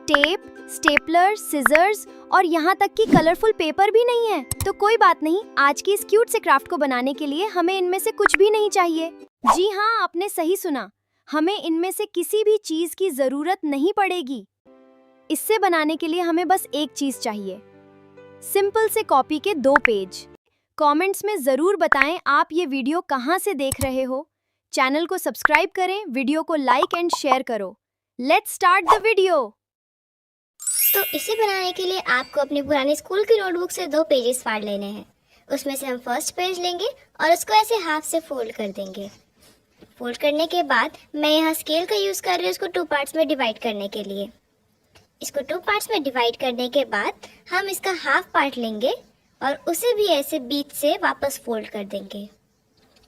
Tape, stapler, scissors और यहाँ तक कि कलरफुल पेपर भी नहीं है। तो कोई बात नहीं, आज की इस क्यूट से क्राफ्ट को बनाने के लिए हमें इनमें से कुछ भी नहीं चाहिए। जी हाँ, आपने सही सुना, हमें इनमें से किसी भी चीज की जरूरत नहीं पड़ेगी। इससे बनाने के लिए हमें बस एक चीज चाहिए, सिंपल से कॉपी के 2 पेज। कमेंट्स में जरूर बताएं आप ये वीडियो कहाँ से देख रहे हो। चैनल को सब्सक्राइब करें, वीडियो को लाइक एंड शेयर करो। Let's start the video. तो इसे बनाने के लिए आपको अपने पुराने स्कूल की नोटबुक से 2 पेजेस फाड़ लेने हैं। उसमें से हम फर्स्ट पेज लेंगे और उसको ऐसे हाफ से फोल्ड कर देंगे। फोल्ड करने के बाद मैं यहाँ स्केल का यूज़ कर रही हूँ उसको 2 पार्ट्स में डिवाइड करने के लिए। इसको 2 पार्ट्स में डिवाइड करने के बाद हम इसका हाफ पार्ट लेंगे और उसे भी ऐसे बीच से वापस फोल्ड कर देंगे।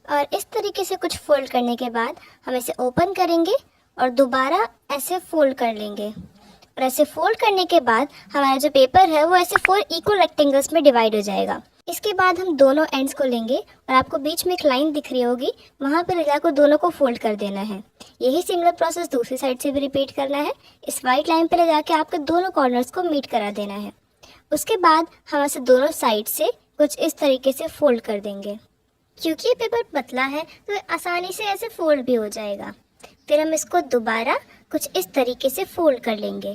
और इस तरीके से कुछ फोल्ड करने के बाद हम इसे ओपन करेंगे और दोबारा ऐसे फोल्ड कर लेंगे। और ऐसे फोल्ड करने के बाद हमारा जो पेपर है वो ऐसे 4 इक्वल रेक्टेंगल्स में डिवाइड हो जाएगा। इसके बाद हम दोनों एंड्स को लेंगे और आपको बीच में एक लाइन दिख रही होगी, वहाँ पर ले जाकर दोनों को फोल्ड कर देना है। यही सिमिलर प्रोसेस दूसरी साइड से भी रिपीट करना है। इस वाइट लाइन पर ले जाके आपके दोनों कॉर्नर्स को मीट करा देना है। उसके बाद हम ऐसे दोनों साइड से कुछ इस तरीके से फोल्ड कर देंगे। क्योंकि ये पेपर पतला है तो आसानी से ऐसे फोल्ड भी हो जाएगा। फिर हम इसको दोबारा कुछ इस तरीके से फोल्ड कर लेंगे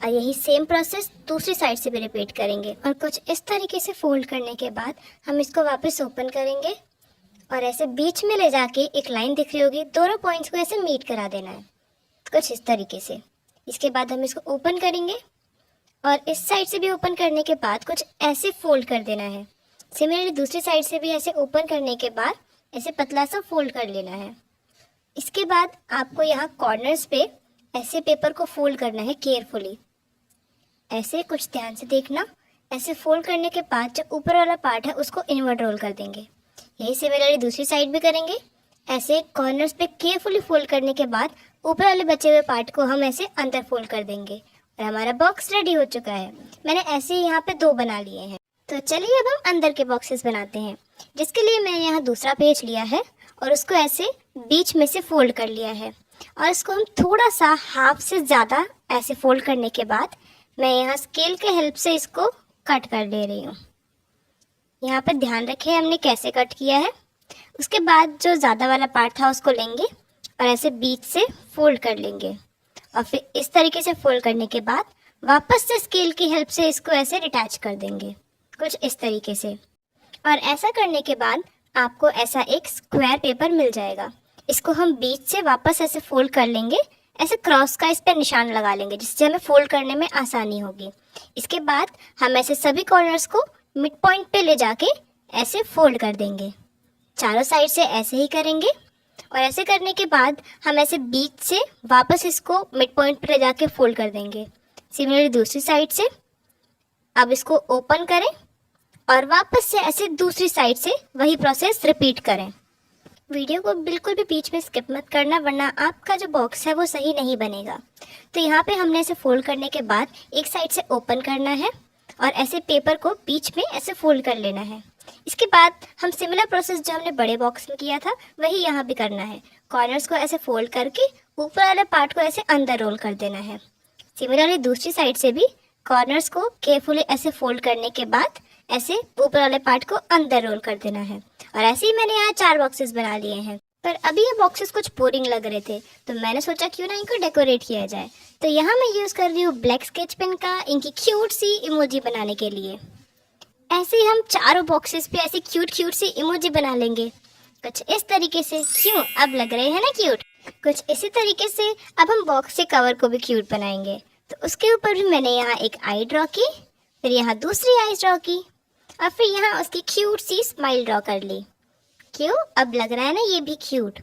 और यही सेम प्रोसेस दूसरी साइड से भी रिपीट करेंगे। और कुछ इस तरीके से फोल्ड करने के बाद हम इसको वापस ओपन करेंगे और ऐसे बीच में ले जाके एक लाइन दिख रही होगी, दोनों पॉइंट्स को ऐसे मीट करा देना है कुछ इस तरीके से। इसके बाद हम इसको ओपन करेंगे और इस साइड से भी ओपन करने के बाद कुछ ऐसे फोल्ड कर देना है। सिमिलरली दूसरी साइड से भी ऐसे ओपन करने के बाद ऐसे पतला सा फोल्ड कर लेना है। इसके बाद आपको यहाँ कॉर्नर्स पे ऐसे पेपर को फोल्ड करना है केयरफुली। ऐसे कुछ ध्यान से देखना। ऐसे फोल्ड करने के बाद जो ऊपर वाला पार्ट है उसको इनवर्ट रोल कर देंगे। यही सिमिलरली दूसरी साइड भी करेंगे। ऐसे कॉर्नर्स पे केयरफुली फोल्ड करने के बाद ऊपर वाले बचे हुए पार्ट को हम ऐसे अंदर फोल्ड कर देंगे और हमारा बॉक्स रेडी हो चुका है। मैंने ऐसे ही यहाँ पे 2 बना लिए हैं। तो चलिए अब हम अंदर के बॉक्सेस बनाते हैं, जिसके लिए मैंने यहाँ दूसरा पेज लिया है और उसको ऐसे बीच में से फोल्ड कर लिया है। और इसको हम थोड़ा सा हाफ से ज़्यादा ऐसे फोल्ड करने के बाद मैं यहाँ स्केल के हेल्प से इसको कट कर ले रही हूँ। यहाँ पर ध्यान रखें हमने कैसे कट किया है। उसके बाद जो ज़्यादा वाला पार्ट था उसको लेंगे और ऐसे बीच से फोल्ड कर लेंगे और फिर इस तरीके से फोल्ड करने के बाद वापस से स्केल की हेल्प से इसको ऐसे अटैच कर देंगे कुछ इस तरीके से। और ऐसा करने के बाद आपको ऐसा एक स्क्वायर पेपर मिल जाएगा। इसको हम बीच से वापस ऐसे फोल्ड कर लेंगे, ऐसे क्रॉस का इस पर निशान लगा लेंगे जिससे हमें फोल्ड करने में आसानी होगी। इसके बाद हम ऐसे सभी कॉर्नर्स को मिड पॉइंट पे ले जाके ऐसे फोल्ड कर देंगे। चारों साइड से ऐसे ही करेंगे और ऐसे करने के बाद हम ऐसे बीच से वापस इसको मिड पॉइंट पे ले जाके फोल्ड कर देंगे। सिमिलरली दूसरी साइड से अब इसको ओपन करें और वापस से ऐसे दूसरी साइड से वही प्रोसेस रिपीट करें। वीडियो को बिल्कुल भी बीच में स्किप मत करना, वरना आपका जो बॉक्स है वो सही नहीं बनेगा। तो यहाँ पे हमने ऐसे फोल्ड करने के बाद एक साइड से ओपन करना है और ऐसे पेपर को बीच में ऐसे फोल्ड कर लेना है। इसके बाद हम सिमिलर प्रोसेस जो हमने बड़े बॉक्स में किया था वही यहाँ भी करना है। कॉर्नर्स को ऐसे फोल्ड करके ऊपर वाले पार्ट को ऐसे अंदर रोल कर देना है। सिमिलरली दूसरी साइड से भी कॉर्नर्स को केयरफुली ऐसे फोल्ड करने के बाद ऐसे ऊपर वाले पार्ट को अंदर रोल कर देना है। और ऐसे ही मैंने यहाँ 4 बॉक्सेस बना लिए हैं। पर अभी ये बॉक्सेस कुछ बोरिंग लग रहे थे तो मैंने सोचा क्यों ना इनको डेकोरेट किया जाए। तो यहाँ मैं यूज़ कर रही हूँ ब्लैक स्केच पेन का इनकी क्यूट सी इमोजी बनाने के लिए। ऐसे ही हम चारों बॉक्सेस पे ऐसे क्यूट सी इमोजी बना लेंगे कुछ इस तरीके से। क्यों, अब लग रहे हैं ना क्यूट? कुछ इसी तरीके से अब हम बॉक्स के कवर को भी क्यूट बनाएंगे। तो उसके ऊपर भी मैंने यहाँ एक आई ड्रॉ की, फिर यहाँ दूसरी आई ड्रॉ की और फिर यहाँ उसकी क्यूट सी स्माइल ड्रॉ कर ली। क्यों, अब लग रहा है ना ये भी क्यूट।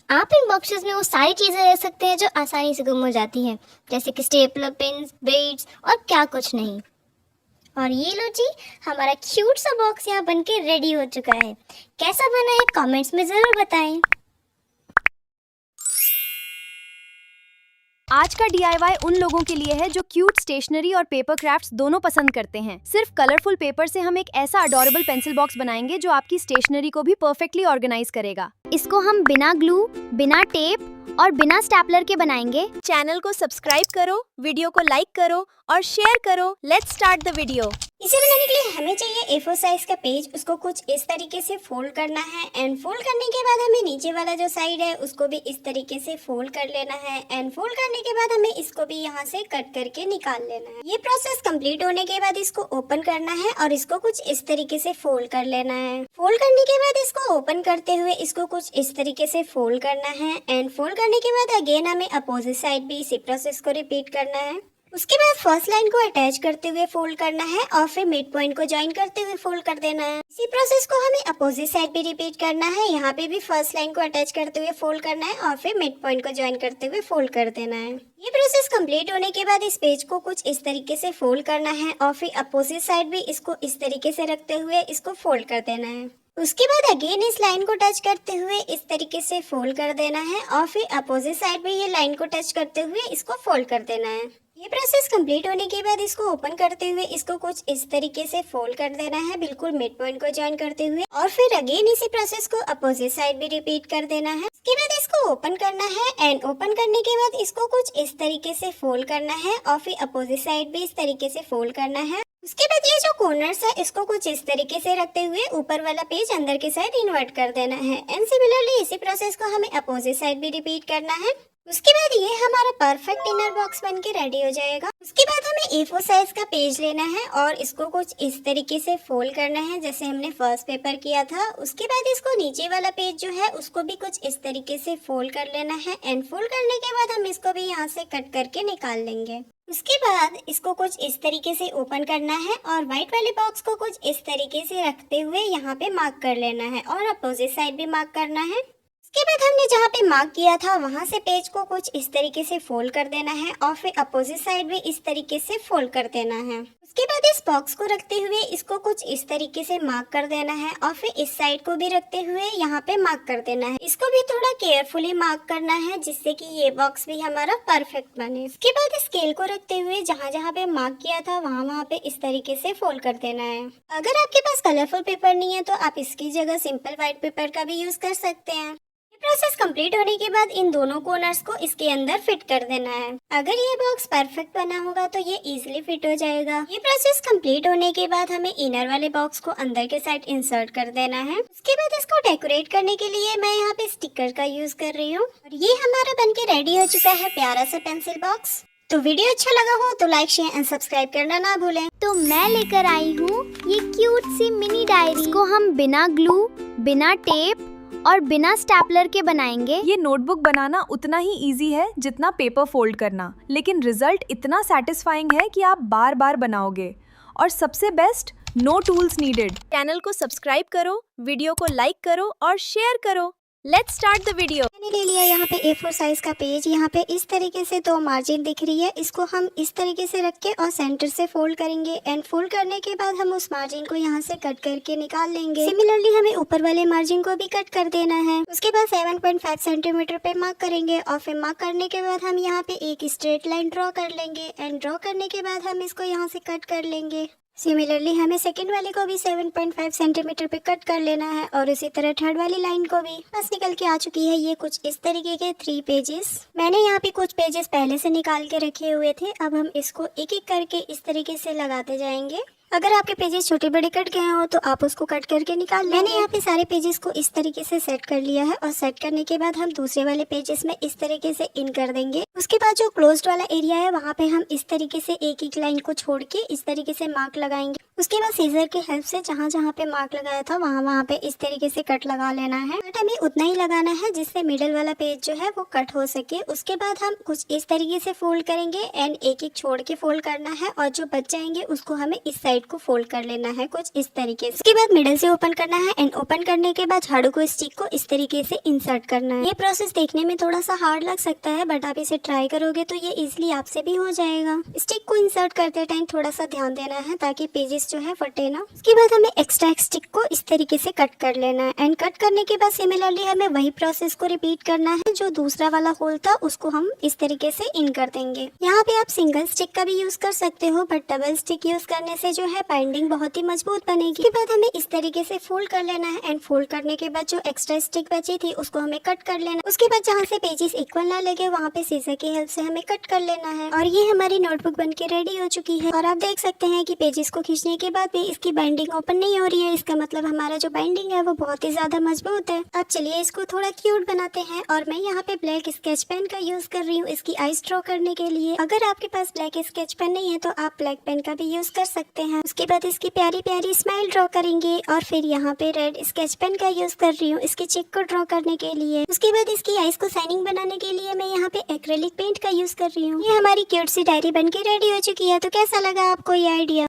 आप इन बॉक्सेस में वो सारी चीज़ें रख सकते हैं जो आसानी से गुम हो जाती हैं, जैसे कि स्टेपलर, पेन्स, ब्रेड्स और क्या कुछ नहीं। और ये लो जी, हमारा क्यूट सा बॉक्स यहाँ बनके रेडी हो चुका है। कैसा बना है कमेंट्स में ज़रूर बताएं। आज का DIY उन लोगों के लिए है जो क्यूट स्टेशनरी और पेपर क्राफ्ट्स दोनों पसंद करते हैं। सिर्फ कलरफुल पेपर से हम एक ऐसा अडोरेबल पेंसिल बॉक्स बनाएंगे जो आपकी स्टेशनरी को भी परफेक्टली ऑर्गेनाइज करेगा। इसको हम बिना ग्लू, बिना टेप और बिना स्टैपलर के बनाएंगे। चैनल को सब्सक्राइब करो, वीडियो को लाइक करो और शेयर करो। Let's start the video. इसे बनाने के लिए हमें चाहिए A4 साइज का पेज। उसको कुछ इस तरीके से फोल्ड करना है एंड फोल्ड करने के बाद हमें नीचे वाला जो साइड है उसको भी इस तरीके से फोल्ड कर लेना है एंड फोल्ड करने के बाद हमें इसको भी यहाँ से कट करके निकाल लेना है। ये प्रोसेस कंप्लीट होने के बाद इसको ओपन करना है और इसको कुछ इस तरीके से फोल्ड कर लेना है। फोल्ड करने के बाद इसको ओपन करते हुए इसको कुछ इस तरीके से फोल्ड करना है एंड फोल्ड करने के बाद अगेन हमें अपोजिट साइड भी इसी प्रोसेस को रिपीट करना है। उसके बाद फर्स्ट लाइन को अटैच करते हुए फोल्ड करना है और फिर मिड पॉइंट को ज्वाइन करते हुए फोल्ड कर देना है। इसी प्रोसेस को हमें अपोजिट साइड भी रिपीट करना है। यहाँ पे भी फर्स्ट लाइन को अटैच करते हुए फोल्ड करना है और फिर मिड पॉइंट को ज्वाइन करते हुए फोल्ड कर देना है। ये प्रोसेस कंप्लीट होने के बाद इस पेज को कुछ इस तरीके से फोल्ड करना है और फिर अपोजिट साइड भी इसको इस तरीके से रखते हुए इसको फोल्ड कर देना है। उसके बाद अगेन इस लाइन को टच करते हुए इस तरीके से फोल्ड कर देना है और फिर अपोजिट साइड भी ये लाइन को टच करते हुए इसको फोल्ड कर देना है। ये प्रोसेस कंप्लीट होने के बाद इसको ओपन करते हुए इसको कुछ इस तरीके से फोल्ड कर देना है, बिल्कुल मिड पॉइंट को ज्वाइन करते हुए और फिर अगेन इसी प्रोसेस को अपोजिट साइड भी रिपीट कर देना है। उसके बाद इसको ओपन करना है एंड ओपन करने के बाद इसको कुछ इस तरीके से फोल्ड करना है और फिर अपोजिट साइड भी इस तरीके से फोल्ड करना है। उसके बाद ये जो कॉर्नर्स है इसको कुछ इस तरीके से रखते हुए ऊपर वाला पेज अंदर की साइड इन्वर्ट कर देना है एंड सिमिलरली इसी प्रोसेस को हमें अपोजिट साइड भी रिपीट करना है। उसके बाद ये हमारा परफेक्ट इनर बॉक्स बन के रेडी हो जाएगा। उसके बाद हमें A4 साइज का पेज लेना है और इसको कुछ इस तरीके से फोल्ड करना है जैसे हमने फर्स्ट पेपर किया था। उसके बाद इसको नीचे वाला पेज जो है उसको भी कुछ इस तरीके से फोल्ड कर लेना है एंड फोल्ड करने के बाद हम इसको भी यहाँ से कट करके निकाल लेंगे। उसके बाद इसको कुछ इस तरीके से ओपन करना है और व्हाइट वाले बॉक्स को कुछ इस तरीके से रखते हुए यहाँ पे मार्क कर लेना है और अपोजिट साइड भी मार्क करना है। उसके बाद हमने जहाँ पे मार्क किया था वहाँ से पेज को कुछ इस तरीके से फोल्ड कर देना है और फिर अपोजिट साइड भी इस तरीके से फोल्ड कर देना है। उसके बाद इस बॉक्स को रखते हुए इसको कुछ इस तरीके से मार्क कर देना है और फिर इस साइड को भी रखते हुए यहाँ पे मार्क कर देना है। इसको भी थोड़ा केयरफुली मार्क करना है जिससे कि ये बॉक्स भी हमारा परफेक्ट बने। उसके बाद स्केल को रखते हुए जहाँ जहाँ पे मार्क किया था वहाँ पे इस तरीके से फोल्ड कर देना है। अगर आपके पास कलरफुल पेपर नहीं है तो आप इसकी जगह सिंपल व्हाइट पेपर का भी यूज कर सकते हैं। प्रोसेस कंप्लीट होने के बाद इन दोनों कॉर्नर्स को इसके अंदर फिट कर देना है। अगर ये बॉक्स परफेक्ट बना होगा तो ये इजीली फिट हो जाएगा। ये प्रोसेस कंप्लीट होने के बाद हमें इनर वाले बॉक्स को अंदर के साइड इंसर्ट कर देना है। उसके बाद इसको डेकोरेट करने के लिए मैं यहाँ पे स्टिकर का यूज कर रही हूँ और ये हमारा बनके रेडी हो चुका है प्यारा सा पेंसिल बॉक्स। तो वीडियो अच्छा लगा हो तो लाइक, शेयर एंड सब्सक्राइब करना ना भूलें। तो मैं लेकर आई हूँ ये क्यूट सी मिनी डायरी को हम बिना ग्लू, बिना टेप और बिना स्टैपलर के बनाएंगे। ये नोटबुक बनाना उतना ही इजी है जितना पेपर फोल्ड करना, लेकिन रिजल्ट इतना सेटिस्फाइंग है कि आप बार बार बनाओगे। और सबसे best, no tools needed. Channel को सब्सक्राइब करो, वीडियो को लाइक करो और शेयर करो। Let's start the video. मैंने ले लिया यहाँ पे A4 साइज का पेज। यहाँ पे इस तरीके से 2 मार्जिन दिख रही है, इसको हम इस तरीके से रख के और सेंटर से फोल्ड करेंगे एंड फोल्ड करने के बाद हम उस मार्जिन को यहाँ से कट करके निकाल लेंगे। सिमिलरली हमें ऊपर वाले मार्जिन को भी कट कर देना है। उसके बाद 7.5 सेंटीमीटर पे मार्क करेंगे और फिर मार्क करने के बाद हम यहाँ पे एक स्ट्रेट लाइन ड्रॉ कर लेंगे एंड ड्रॉ करने के बाद हम इसको यहाँ से कट कर लेंगे। सिमिलरली हमें सेकंड वाले को भी 7.5 सेंटीमीटर पे कट कर लेना है और इसी तरह थर्ड वाली लाइन को भी। बस निकल के आ चुकी है ये कुछ इस तरीके के 3 पेजेस। मैंने यहाँ पे कुछ पेजेस पहले से निकाल के रखे हुए थे। अब हम इसको एक एक करके इस तरीके से लगाते जाएंगे। अगर आपके पेजेस छोटे बड़े कट गए हो तो आप उसको कट करके निकाल लेंगे। मैंने यहाँ पे सारे पेजेस को इस तरीके से सेट कर लिया है और सेट करने के बाद हम दूसरे वाले पेजेस में इस तरीके से इन कर देंगे। उसके बाद जो क्लोज्ड वाला एरिया है वहाँ पे हम इस तरीके से एक एक लाइन को छोड़ के इस तरीके से मार्क लगाएंगे। उसके बाद सीजर की हेल्प से जहाँ जहाँ पे मार्क लगाया था वहाँ पे इस तरीके से कट लगा लेना है। कट हमें उतना ही लगाना है जिससे मिडिल वाला पेज जो है वो कट हो सके। उसके बाद हम कुछ इस तरीके से फोल्ड करेंगे एंड एक एक छोड़ के फोल्ड करना है और जो बच जाएंगे उसको हमें इस साइड को फोल्ड कर लेना है कुछ इस तरीके से। उसके बाद मिडिल से ओपन करना है एंड ओपन करने के बाद झाड़ू को स्टिक को इस तरीके से इंसर्ट करना है। ये प्रोसेस देखने में थोड़ा सा हार्ड लग सकता है बट आप इसे ट्राई करोगे तो ये इजिली आपसे भी हो जाएगा। स्टिक को इंसर्ट करते टाइम थोड़ा सा ध्यान देना है ताकि पेजेस पेज जो है फटे ना। उसके बाद हमें एक्स्ट्रा स्टिक को इस तरीके से कट कर लेना है एंड कट करने के बाद सिमिलरली हमें वही प्रोसेस को रिपीट करना है। जो दूसरा वाला होल था उसको हम इस तरीके से इन कर देंगे। यहाँ पे आप सिंगल स्टिक का भी यूज कर सकते हो, बट डबल स्टिक यूज करने से जो है बाइंडिंग बहुत ही मजबूत बनेगी। उसके बाद हमें इस तरीके से फोल्ड कर लेना है एंड फोल्ड करने के बाद जो एक्स्ट्रा स्टिक बची थी उसको हमें कट कर लेना। उसके बाद जहाँ से पेजेस इक्वल ना लगे वहाँ पे सीजर की हेल्प से हमें कट कर लेना है। और ये हमारी नोटबुक बन के रेडी हो चुकी है। और आप देख सकते हैं कि पेजेस को खींचने के बाद भी इसकी बाइंडिंग ओपन नहीं हो रही है। इसका मतलब हमारा जो बाइंडिंग है वो बहुत ही ज्यादा मजबूत है। अब चलिए इसको थोड़ा क्यूट बनाते हैं। और मैं यहाँ पे ब्लैक स्केच पेन का यूज कर रही हूँ इसकी आईज ड्रॉ करने के लिए। अगर आपके पास ब्लैक स्केच पेन नहीं है तो आप ब्लैक पेन का भी यूज कर सकते हैं। उसके बाद इसकी प्यारी प्यारी स्माइल ड्रॉ करेंगे। और फिर यहाँ पे रेड स्केच पेन का यूज कर रही हूँ इसकी चिक को ड्रॉ करने के लिए। उसके बाद इसकी आईज को शाइनिंग बनाने के लिए मैं यहाँ पे एक्रेलिक पेंट का यूज कर रही हूँ। ये हमारी क्यूट सी डायरी बन के रेडी हो चुकी है। तो कैसा लगा आपको ये आइडिया?